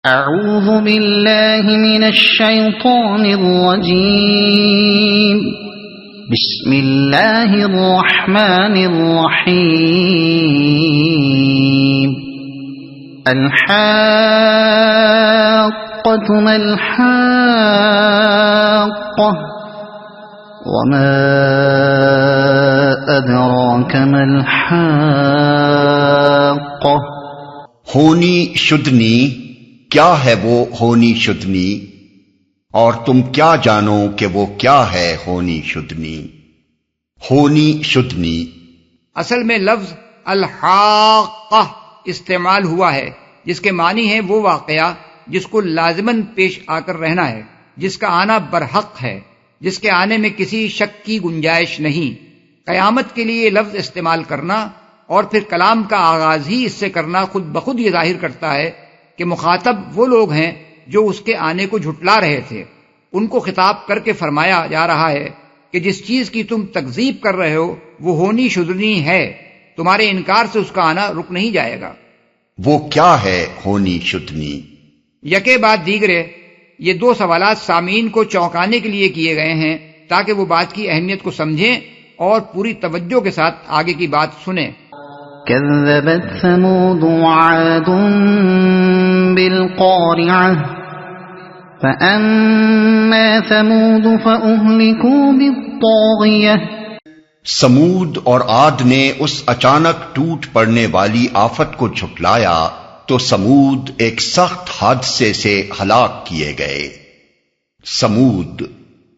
اعوذ باللہ من الشیطان الرجیم بسم اللہ الرحمن الرحیم الحاقۃ ما الحاقۃ وما ادراک ما الحاقۃ۔ ہونی شدنی، کیا ہے وہ ہونی شدنی، اور تم کیا جانو کہ وہ کیا ہے ہونی شدنی۔ ہونی شدنی اصل میں لفظ الحاقہ استعمال ہوا ہے، جس کے معنی ہے وہ واقعہ جس کو لازماً پیش آ کر رہنا ہے، جس کا آنا برحق ہے، جس کے آنے میں کسی شک کی گنجائش نہیں۔ قیامت کے لیے یہ لفظ استعمال کرنا اور پھر کلام کا آغاز ہی اس سے کرنا خود بخود یہ ظاہر کرتا ہے کہ مخاطب وہ لوگ ہیں جو اس کے آنے کو جھٹلا رہے تھے۔ ان کو خطاب کر کے فرمایا جا رہا ہے کہ جس چیز کی تم تکذیب کر رہے ہو وہ ہونی شدنی ہے، تمہارے انکار سے اس کا آنا رک نہیں جائے گا۔ وہ کیا ہے ہونی شدنی؟ یکے بعد دیگرے یہ دو سوالات سامعین کو چونکانے کے لیے کیے گئے ہیں تاکہ وہ بات کی اہمیت کو سمجھیں اور پوری توجہ کے ساتھ آگے کی بات سنیں۔ كذبت ثمود وعاد بالقارعة فأما ثمود فأهلكوا بالطاغية۔ سمود اور عاد نے اس اچانک ٹوٹ پڑنے والی آفت کو جھٹلایا تو سمود ایک سخت حادثے سے ہلاک کیے گئے۔ سمود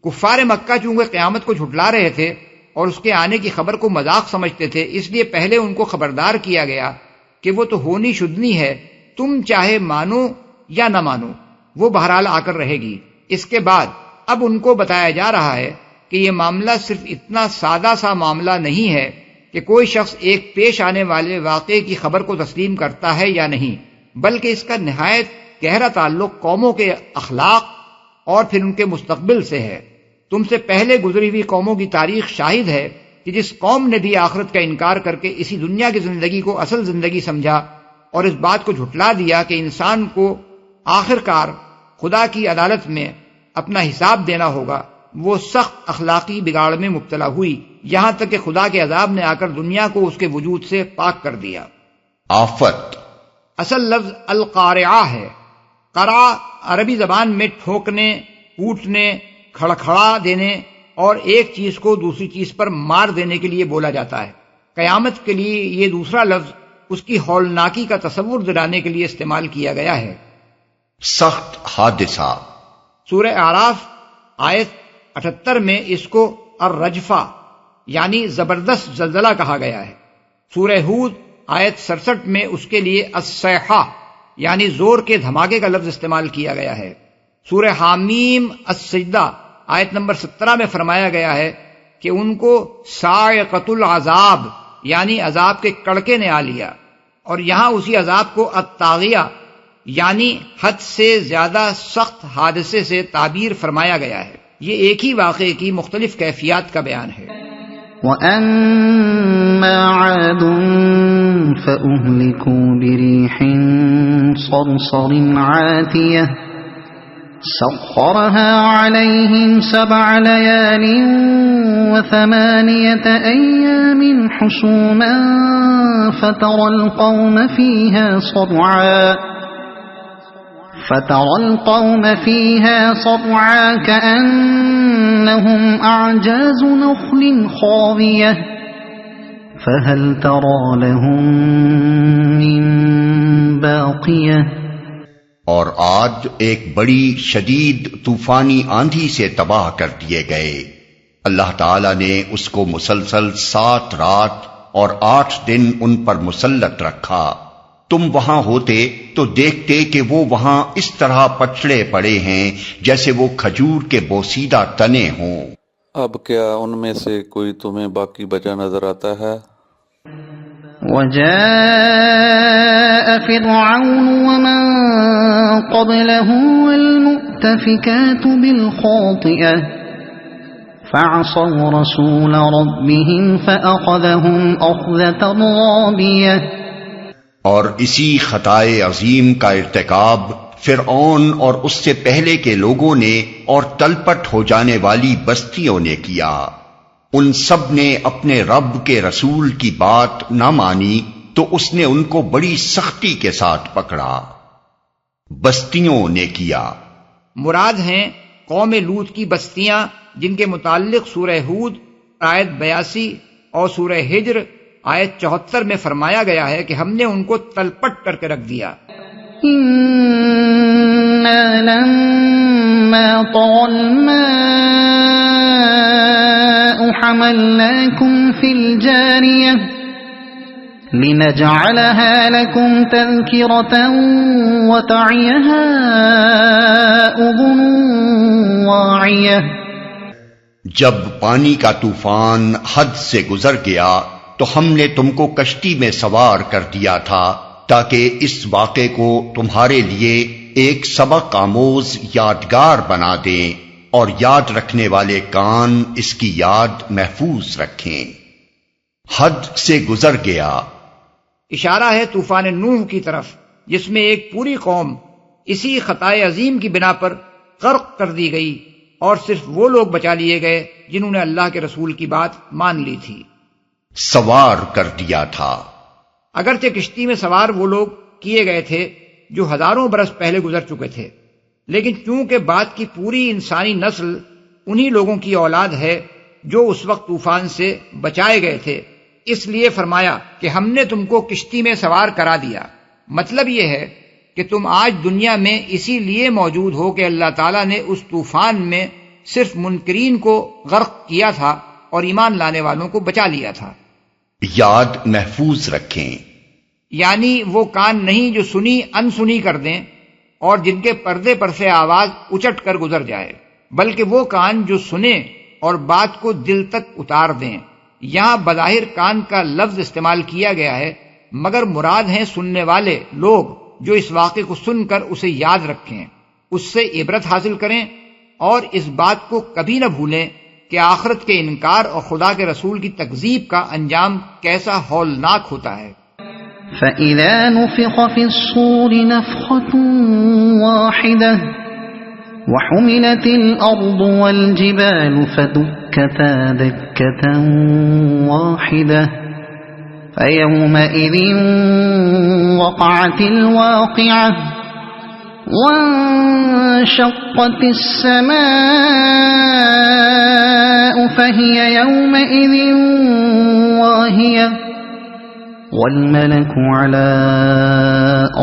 کفار مکہ چونکہ قیامت کو جھٹلا رہے تھے اور اس کے آنے کی خبر کو مذاق سمجھتے تھے، اس لیے پہلے ان کو خبردار کیا گیا کہ وہ تو ہونی شدنی ہے، تم چاہے مانو یا نہ مانو وہ بہرحال آ کر رہے گی۔ اس کے بعد اب ان کو بتایا جا رہا ہے کہ یہ معاملہ صرف اتنا سادہ سا معاملہ نہیں ہے کہ کوئی شخص ایک پیش آنے والے واقعے کی خبر کو تسلیم کرتا ہے یا نہیں، بلکہ اس کا نہایت گہرا تعلق قوموں کے اخلاق اور پھر ان کے مستقبل سے ہے۔ تم سے پہلے گزری ہوئی قوموں کی تاریخ شاہد ہے کہ جس قوم نے بھی آخرت کا انکار کر کے اسی دنیا کی زندگی کو اصل زندگی سمجھا اور اس بات کو جھٹلا دیا کہ انسان کو آخر کار خدا کی عدالت میں اپنا حساب دینا ہوگا، وہ سخت اخلاقی بگاڑ میں مبتلا ہوئی، یہاں تک کہ خدا کے عذاب نے آ کر دنیا کو اس کے وجود سے پاک کر دیا۔ آفت اصل لفظ القارعہ ہے۔ قرع عربی زبان میں ٹھوکنے، کوٹنے، کھڑکھڑا دینے اور ایک چیز کو دوسری چیز پر مار دینے کے لیے بولا جاتا ہے۔ قیامت کے لیے یہ دوسرا لفظ اس کی ہولناکی کا تصور دلانے کے لیے استعمال کیا گیا ہے۔ سخت حادثہ سورہ اعراف آیت 78 میں اس کو الرجفہ یعنی زبردست زلزلہ کہا گیا ہے۔ سورہ ہود آیت 67 میں اس کے لیے الصیحہ یعنی زور کے دھماکے کا لفظ استعمال کیا گیا ہے۔ سورہ حامیم السجدہ آیت نمبر 17 میں فرمایا گیا ہے کہ ان کو صاعقۃ العذاب یعنی عذاب کے کڑکے نے آ لیا، اور یہاں اسی عذاب کو الطاغیہ یعنی حد سے زیادہ سخت حادثے سے تعبیر فرمایا گیا ہے۔ یہ ایک ہی واقعے کی مختلف کیفیات کا بیان ہے۔ وَأَمَّا عَادٌ فَأُهْلِكُوا بِرِيحٍ صَرْصَرٍ عَاتِيَةٍ سخرها عليهم 7 ليال و8 أيام حسوما فترى القوم فيها صرعا كأنهم أعجاز نخل خاوية فهل ترى لهم من باقية۔ اور عاد ایک بڑی شدید طوفانی آندھی سے تباہ کر دیے گئے۔ اللہ تعالی نے اس کو مسلسل 7 رات اور 8 دن ان پر مسلط رکھا۔ تم وہاں ہوتے تو دیکھتے کہ وہ وہاں اس طرح پچھڑے پڑے ہیں جیسے وہ کھجور کے بوسیدہ تنے ہوں۔ اب کیا ان میں سے کوئی تمہیں باقی بچا نظر آتا ہے؟ وجاء فرعون ومن قبله والمؤتفكات بالخاطئة فعصوا رسول ربهم فأخذهم أخذة رابية۔ اور اسی خطائے عظیم کا ارتکاب فرعون اور اس سے پہلے کے لوگوں نے اور تلپٹ ہو جانے والی بستیوں نے کیا، ان سب نے اپنے رب کے رسول کی بات نہ مانی تو اس نے ان کو بڑی سختی کے ساتھ پکڑا۔ بستیوں نے کیا مراد ہیں قوم لوط کی بستیاں، جن کے متعلق سورہ ہود آیت 82 اور سورہ ہجر آیت 74 میں فرمایا گیا ہے کہ ہم نے ان کو تلپٹ کر کے رکھ دیا۔ إِنَّا لَمَّا طَغَى الْمَاءُ حَمَلْنَاكُمْ فِي الْجَارِيَةِ لِنَجْعَلَهَا لَكُمْ تَذْكِرَةً وَتَعِيَهَا أُذُنٌ وَاعِيَةٌ۔ جب پانی کا طوفان حد سے گزر گیا تو ہم نے تم کو کشتی میں سوار کر دیا تھا تاکہ اس واقعے کو تمہارے لیے ایک سبق آموز یادگار بنا دیں اور یاد رکھنے والے کان اس کی یاد محفوظ رکھیں۔ حد سے گزر گیا اشارہ ہے طوفان نوح کی طرف، جس میں ایک پوری قوم اسی خطائے عظیم کی بنا پر غرق کر دی گئی اور صرف وہ لوگ بچا لیے گئے جنہوں نے اللہ کے رسول کی بات مان لی تھی۔ سوار کر دیا تھا۔ اگرچہ کشتی میں سوار وہ لوگ کیے گئے تھے جو ہزاروں برس پہلے گزر چکے تھے، لیکن چونکہ بعد کی پوری انسانی نسل انہی لوگوں کی اولاد ہے جو اس وقت طوفان سے بچائے گئے تھے، اس لیے فرمایا کہ ہم نے تم کو کشتی میں سوار کرا دیا۔ مطلب یہ ہے کہ تم آج دنیا میں اسی لیے موجود ہو کہ اللہ تعالیٰ نے اس طوفان میں صرف منکرین کو غرق کیا تھا اور ایمان لانے والوں کو بچا لیا تھا۔ یاد محفوظ رکھیں، یعنی وہ کان نہیں جو سنی انسنی کر دیں اور جن کے پردے پر سے آواز اچٹ کر گزر جائے، بلکہ وہ کان جو سنیں اور بات کو دل تک اتار دیں۔ یہاں بظاہر کان کا لفظ استعمال کیا گیا ہے، مگر مراد ہیں سننے والے لوگ جو اس واقعے کو سن کر اسے یاد رکھیں، اس سے عبرت حاصل کریں اور اس بات کو کبھی نہ بھولیں کہ آخرت کے انکار اور خدا کے رسول کی تکذیب کا انجام کیسا ہولناک ہوتا ہے۔ فَإِذَا نُفِخَ فِي الصُّورِ نَفْخَةٌ وَاحِدَةٌ وَحُمِلَتِ الْأَرْضُ وَالْجِبَالُ فَدُكَّتَا دَكَّةً وَاحِدَةً فَيَوْمَئِذٍ وَقَعَتِ الْوَاقِعَةُ وَانشَقَّتِ السَّمَاءُ فَهِيَ يَوْمَئِذٍ وَاهِيَةٌ وَالْمَلَكُ عَلَى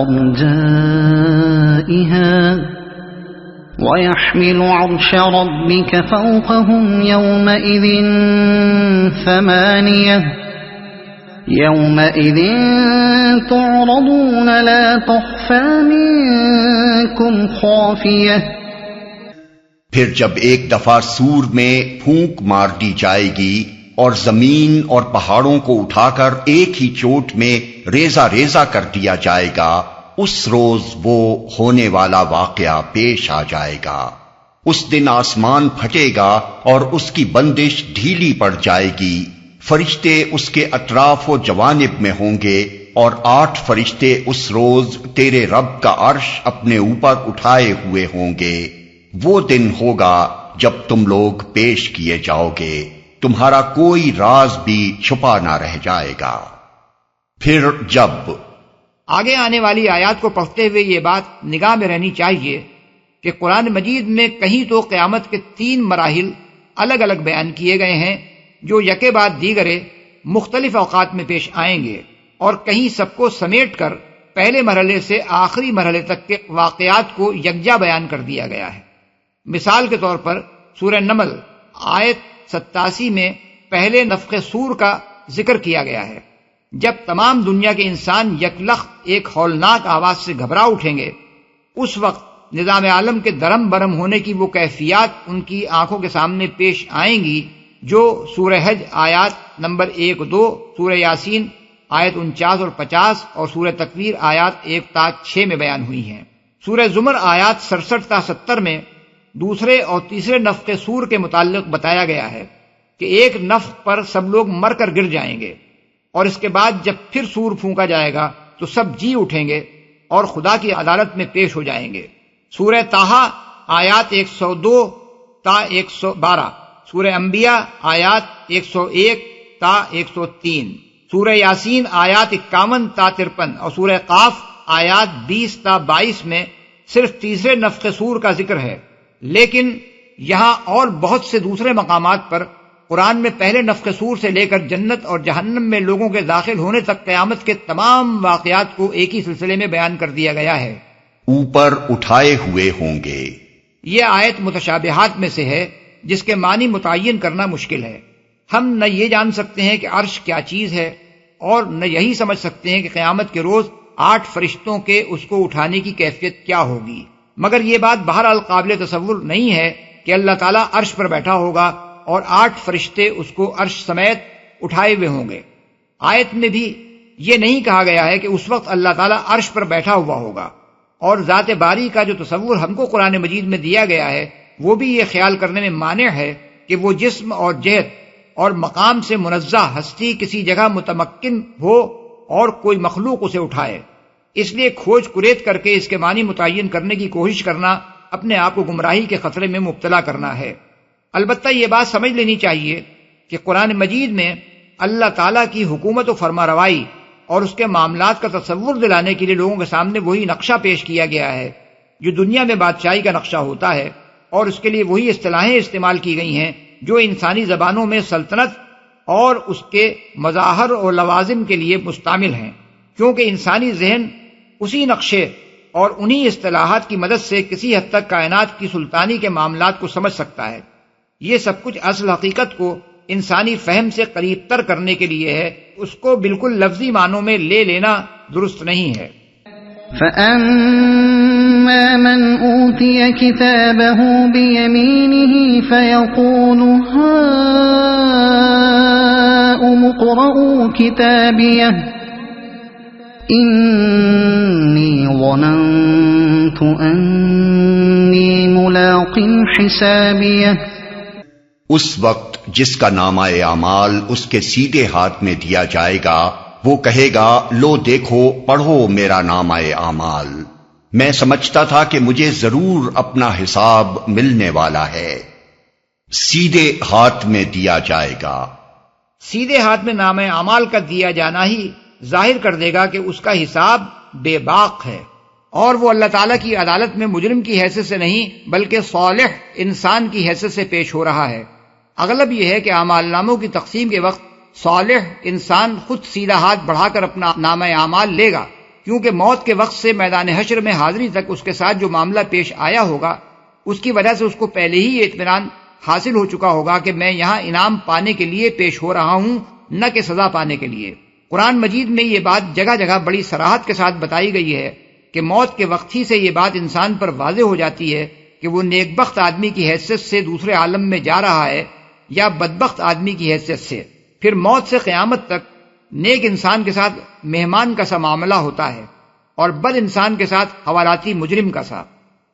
أَرْجَائِهَا وَيَحْمِلُ عَرْشَ رَبِّكَ فَوْقَهُمْ يَوْمَئِذٍ ثَمَانِيَةٌ يَوْمَئِذٍ تُعْرَضُونَ لَا تَخْفَى مِنكُمْ خَافِيَةٌ۔ پھر جب ایک دفعہ سور میں پھونک مار دی جائے گی اور زمین اور پہاڑوں کو اٹھا کر ایک ہی چوٹ میں ریزہ ریزہ کر دیا جائے گا، اس روز وہ ہونے والا واقعہ پیش آ جائے گا۔ اس دن آسمان پھٹے گا اور اس کی بندش ڈھیلی پڑ جائے گی، فرشتے اس کے اطراف و جوانب میں ہوں گے اور 8 فرشتے اس روز تیرے رب کا عرش اپنے اوپر اٹھائے ہوئے ہوں گے۔ وہ دن ہوگا جب تم لوگ پیش کیے جاؤ گے، تمہارا کوئی راز بھی چھپا نہ رہ جائے گا۔ پھر جب آگے آنے والی آیات کو پڑھتے ہوئے یہ بات نگاہ میں رہنی چاہیے کہ قرآن مجید میں کہیں تو قیامت کے 3 مراحل الگ الگ بیان کیے گئے ہیں جو یکے بعد دیگرے مختلف اوقات میں پیش آئیں گے، اور کہیں سب کو سمیٹ کر پہلے مرحلے سے آخری مرحلے تک کے واقعات کو یکجا بیان کر دیا گیا ہے۔ مثال کے طور پر سورہ نمل آیت 87 میں پہلے نفخ صور کا ذکر کیا گیا ہے، جب تمام دنیا کے انسان یکلخت ایک ہولناک آواز سے گھبرا اٹھیں گے، اس وقت نظام عالم کے درم برم ہونے کی وہ کیفیات ان کی آنکھوں کے سامنے پیش آئیں گی جو سورہ حج آیات نمبر 1-2، سورہ یاسین آیت 49 اور 50 اور سورہ تکویر آیات 1-6 میں بیان ہوئی ہیں۔ سورہ زمر آیات 67-70 میں دوسرے اور تیسرے نفخ صور کے متعلق بتایا گیا ہے کہ ایک نفخ پر سب لوگ مر کر گر جائیں گے، اور اس کے بعد جب پھر صور پھونکا جائے گا تو سب جی اٹھیں گے اور خدا کی عدالت میں پیش ہو جائیں گے۔ سورہ طٰہٰ آیات 102 تا 112، سورہ انبیاء آیات 101 تا 103، سورہ یاسین آیات 51 تا 53 اور سورہ قاف آیات 20 تا 22 میں صرف تیسرے نفخ صور کا ذکر ہے، لیکن یہاں اور بہت سے دوسرے مقامات پر قرآن میں پہلے نفخ صور سے لے کر جنت اور جہنم میں لوگوں کے داخل ہونے تک قیامت کے تمام واقعات کو ایک ہی سلسلے میں بیان کر دیا گیا ہے۔ اوپر اٹھائے ہوئے ہوں گے، یہ آیت متشابہات میں سے ہے جس کے معنی متعین کرنا مشکل ہے۔ ہم نہ یہ جان سکتے ہیں کہ عرش کیا چیز ہے اور نہ یہی سمجھ سکتے ہیں کہ قیامت کے روز 8 فرشتوں کے اس کو اٹھانے کی کیفیت کیا ہوگی، مگر یہ بات بہرحال قابل تصور نہیں ہے کہ اللہ تعالیٰ عرش پر بیٹھا ہوگا اور 8 فرشتے اس کو عرش سمیت اٹھائے ہوئے ہوں گے۔ آیت میں بھی یہ نہیں کہا گیا ہے کہ اس وقت اللہ تعالیٰ عرش پر بیٹھا ہوا ہوگا، اور ذات باری کا جو تصور ہم کو قرآن مجید میں دیا گیا ہے وہ بھی یہ خیال کرنے میں مانع ہے کہ وہ جسم اور جہت اور مقام سے منزہ ہستی کسی جگہ متمکن ہو اور کوئی مخلوق اسے اٹھائے۔ اس لیے کھوج کریت کر کے اس کے معنی متعین کرنے کی کوشش کرنا اپنے آپ کو گمراہی کے خطرے میں مبتلا کرنا ہے۔ البتہ یہ بات سمجھ لینی چاہیے کہ قرآن مجید میں اللہ تعالیٰ کی حکومت و فرما روائی اور اس کے معاملات کا تصور دلانے کے لیے لوگوں کے سامنے وہی نقشہ پیش کیا گیا ہے جو دنیا میں بادشاہی کا نقشہ ہوتا ہے، اور اس کے لیے وہی اصطلاحیں استعمال کی گئی ہیں جو انسانی زبانوں میں سلطنت اور اس کے مظاہر اور لوازم کے لیے مستعمل ہیں، کیونکہ انسانی ذہن اسی نقشے اور انہی اصطلاحات کی مدد سے کسی حد تک کائنات کی سلطانی کے معاملات کو سمجھ سکتا ہے۔ یہ سب کچھ اصل حقیقت کو انسانی فہم سے قریب تر کرنے کے لیے ہے، اس کو بالکل لفظی معنوں میں لے لینا درست نہیں ہے۔ فَأَمَّا مَنْ أُوتِيَ كِتَابَهُ بِيَمِينِهِ فَيَقُولُ هَاؤُمُ اقْرَءُوا كِتَابِيَهْ إِنِّي ظَنَنتُ أَنِّي مُلَاقٍ حِسَابِيَهْ۔ اس وقت جس کا نامہ اعمال اس کے سیدھے ہاتھ میں دیا جائے گا وہ کہے گا، لو دیکھو پڑھو میرا نامہ اعمال، میں سمجھتا تھا کہ مجھے ضرور اپنا حساب ملنے والا ہے۔ سیدھے ہاتھ میں دیا جائے گا۔ سیدھے ہاتھ میں نامہ اعمال کا دیا جانا ہی ظاہر کر دے گا کہ اس کا حساب بے باک ہے، اور وہ اللہ تعالیٰ کی عدالت میں مجرم کی حیثیت سے نہیں بلکہ صالح انسان کی حیثیت سے پیش ہو رہا ہے۔ اغلب یہ ہے کہ اعمال ناموں کی تقسیم کے وقت صالح انسان خود سیدھا ہاتھ بڑھا کر اپنا نامہ اعمال لے گا، کیونکہ موت کے وقت سے میدان حشر میں حاضری تک اس کے ساتھ جو معاملہ پیش آیا ہوگا اس کی وجہ سے اس کو پہلے ہی اطمینان حاصل ہو چکا ہوگا کہ میں یہاں انعام پانے کے لیے پیش ہو رہا ہوں، نہ کہ سزا پانے کے لیے۔ قرآن مجید میں یہ بات جگہ جگہ بڑی صراحت کے ساتھ بتائی گئی ہے کہ موت کے وقت ہی سے یہ بات انسان پر واضح ہو جاتی ہے کہ وہ نیک بخت آدمی کی حیثیت سے دوسرے عالم میں جا رہا ہے یا بدبخت آدمی کی حیثیت سے۔ پھر موت سے قیامت تک نیک انسان کے ساتھ مہمان کا سا معاملہ ہوتا ہے اور بد انسان کے ساتھ حوالاتی مجرم کا سا۔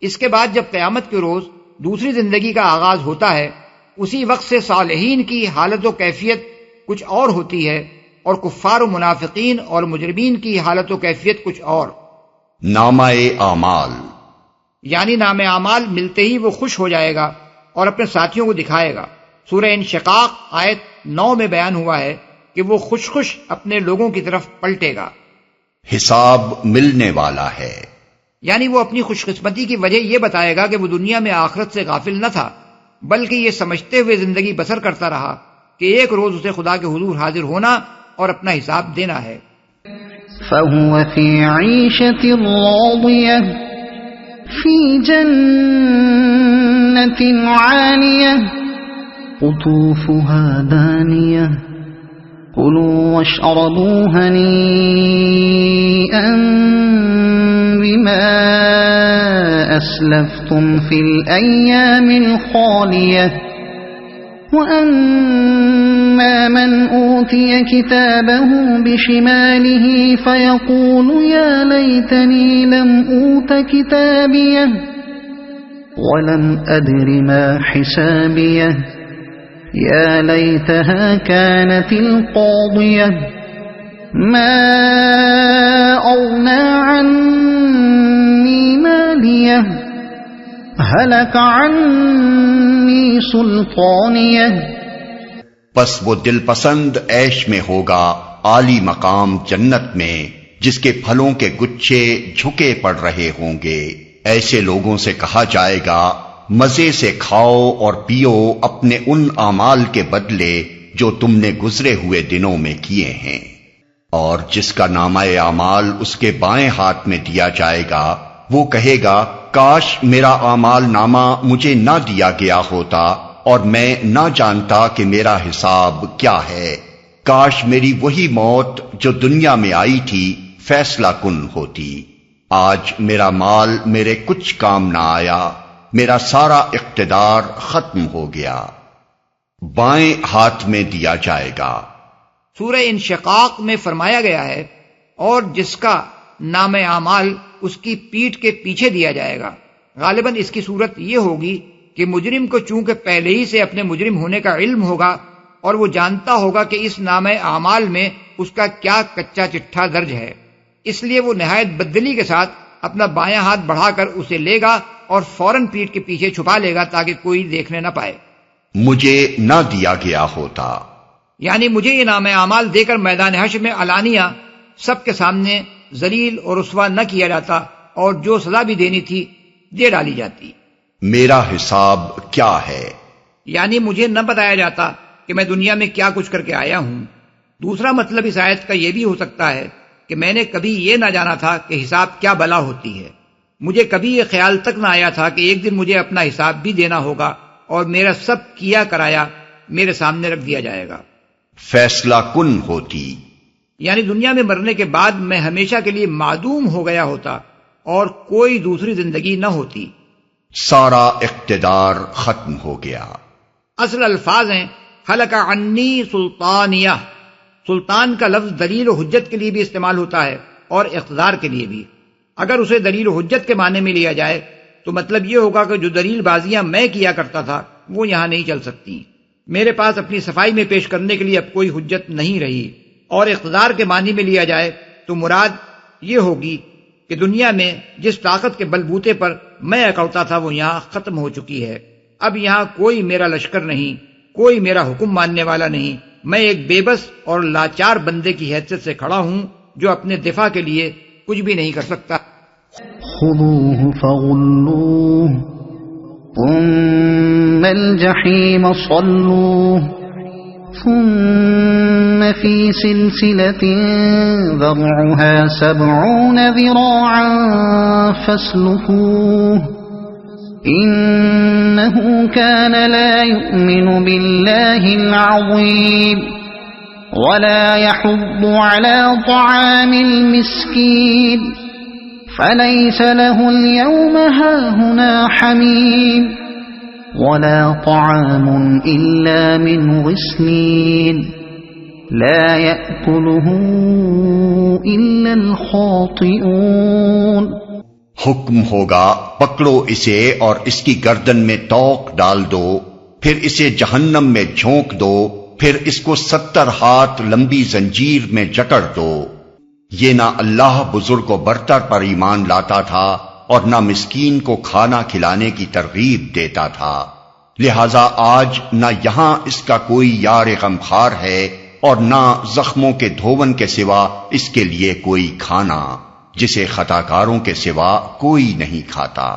اس کے بعد جب قیامت کے روز دوسری زندگی کا آغاز ہوتا ہے، اسی وقت سے صالحین کی حالت و کیفیت کچھ اور ہوتی ہے اور کفار و منافقین اور مجرمین کی حالت و کیفیت کچھ اور۔ نامہ اعمال یعنی نامہ اعمال ملتے ہی وہ خوش ہو جائے گا اور اپنے ساتھیوں کو دکھائے گا۔ سورہ انشقاق آیت 9 میں بیان ہوا ہے کہ وہ خوش خوش اپنے لوگوں کی طرف پلٹے گا۔ حساب ملنے والا ہے، یعنی وہ اپنی خوش قسمتی کی وجہ یہ بتائے گا کہ وہ دنیا میں آخرت سے غافل نہ تھا، بلکہ یہ سمجھتے ہوئے زندگی بسر کرتا رہا کہ ایک روز اسے خدا کے حضور حاضر ہونا اور اپنا حساب دینا ہے۔ فَهُوَ فِي عِيشَةٍ رَاضِيَةٍ فِي جَنَّةٍ عَالِيَةٍ قُطُوفُهَا دَانِيَةٌ كُلُوا وَاشْرَبُوا هَنِيئًا بِمَا أَسْلَفْتُمْ فِي الْأَيَّامِ الْخَالِيَةِ وَأَمَّا مَنْ أُوتِيَ كِتَابَهُ بِشِمَالِهِ فَيَقُولُ يَا لَيْتَنِي لَمْ أُوتَ كِتَابِيَهْ وَلَمْ أَدْرِ مَا حِسَابِيَهْ يَا لَيْتَهَا كَانَتِ الْقَاضِيَةَ مَا أَغْنَى عَنِّي مَالِيَهْ هلك عني سلطانیہ. پس وہ دل پسند عیش میں ہوگا عالی مقام جنت میں، جس کے پھلوں کے گچھے جھکے پڑ رہے ہوں گے. ایسے لوگوں سے کہا جائے گا مزے سے کھاؤ اور پیو اپنے ان اعمال کے بدلے جو تم نے گزرے ہوئے دنوں میں کیے ہیں. اور جس کا نامہ اعمال اس کے بائیں ہاتھ میں دیا جائے گا وہ کہے گا کاش میرا اعمال نامہ مجھے نہ دیا گیا ہوتا اور میں نہ جانتا کہ میرا حساب کیا ہے. کاش میری وہی موت جو دنیا میں آئی تھی فیصلہ کن ہوتی. آج میرا مال میرے کچھ کام نہ آیا، میرا سارا اقتدار ختم ہو گیا. بائیں ہاتھ میں دیا جائے گا. سورہ انشقاق میں فرمایا گیا ہے اور جس کا نام اعمال اس کی پیٹھ کے پیچھے دیا جائے گا. غالباً اس کی صورت یہ ہوگی کہ مجرم کو چونکہ پہلے ہی سے اپنے مجرم ہونے کا علم ہوگا اور وہ جانتا ہوگا کہ اس نام اعمال میں اس کا کیا کچا چٹھا درج ہے، اس لیے وہ نہایت بددلی کے ساتھ اپنا بایاں ہاتھ بڑھا کر اسے لے گا اور فوراً پیٹھ کے پیچھے چھپا لے گا تاکہ کوئی دیکھنے نہ پائے. مجھے نہ دیا گیا ہوتا، یعنی مجھے یہ نام اعمال دے کر میدان حشر میں علانیہ سب کے سامنے ذلیل اور رسوا نہ کیا جاتا اور جو سزا بھی دینی تھی دے ڈالی جاتی. میرا حساب کیا ہے، یعنی مجھے نہ بتایا جاتا کہ میں دنیا میں کیا کچھ کر کے آیا ہوں. دوسرا مطلب اس آیت کا یہ بھی ہو سکتا ہے کہ میں نے کبھی یہ نہ جانا تھا کہ حساب کیا بلا ہوتی ہے. مجھے کبھی یہ خیال تک نہ آیا تھا کہ ایک دن مجھے اپنا حساب بھی دینا ہوگا اور میرا سب کیا کرایا میرے سامنے رکھ دیا جائے گا. فیصلہ کن ہوتی، یعنی دنیا میں مرنے کے بعد میں ہمیشہ کے لیے معدوم ہو گیا ہوتا اور کوئی دوسری زندگی نہ ہوتی. سارا اقتدار ختم ہو گیا. اصل الفاظ ہیں خلق عنی سلطانیہ. سلطان کا لفظ دلیل و حجت کے لیے بھی استعمال ہوتا ہے اور اقتدار کے لیے بھی. اگر اسے دلیل و حجت کے معنی میں لیا جائے تو مطلب یہ ہوگا کہ جو دلیل بازیاں میں کیا کرتا تھا وہ یہاں نہیں چل سکتی. میرے پاس اپنی صفائی میں پیش کرنے کے لیے اب کوئی حجت نہیں رہی. اور اقتدار کے معنی میں لیا جائے تو مراد یہ ہوگی کہ دنیا میں جس طاقت کے بل بوتے پر میں اکڑتا تھا وہ یہاں ختم ہو چکی ہے. اب یہاں کوئی میرا لشکر نہیں، کوئی میرا حکم ماننے والا نہیں. میں ایک بے بس اور لاچار بندے کی حیثیت سے کھڑا ہوں جو اپنے دفاع کے لیے کچھ بھی نہیں کر سکتا. خذوه فغلوه ثم الجحیم صلوه ثم في سلسلة ذرعها 70 ذراعا فاسلكوه إنه كان لا يؤمن بالله العظيم ولا يحض على طعام المسكين فليس له اليوم هاهنا حميم ولا طعام إلا من غسلين لا يأكله إلا الخاطئون. حکم ہوگا پکڑو اسے اور اس کی گردن میں توق ڈال دو، پھر اسے جہنم میں جھونک دو، پھر اس کو 70 ہاتھ لمبی زنجیر میں جکڑ دو. یہ نہ اللہ بزرگ و برتر پر ایمان لاتا تھا اور نہ مسکین کو کھانا کھلانے کی ترغیب دیتا تھا. لہذا آج نہ یہاں اس کا کوئی یار غمخوار ہے اور نہ زخموں کے دھون کے سوا اس کے لیے کوئی کھانا جسے خطاکاروں کے سوا کوئی نہیں کھاتا.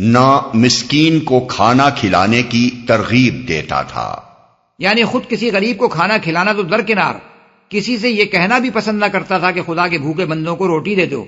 نہ مسکین کو کھانا کھلانے کی ترغیب دیتا تھا. یعنی خود کسی غریب کو کھانا کھلانا تو درکنار، کسی سے یہ کہنا بھی پسند نہ کرتا تھا کہ خدا کے بھوکے بندوں کو روٹی دے دو.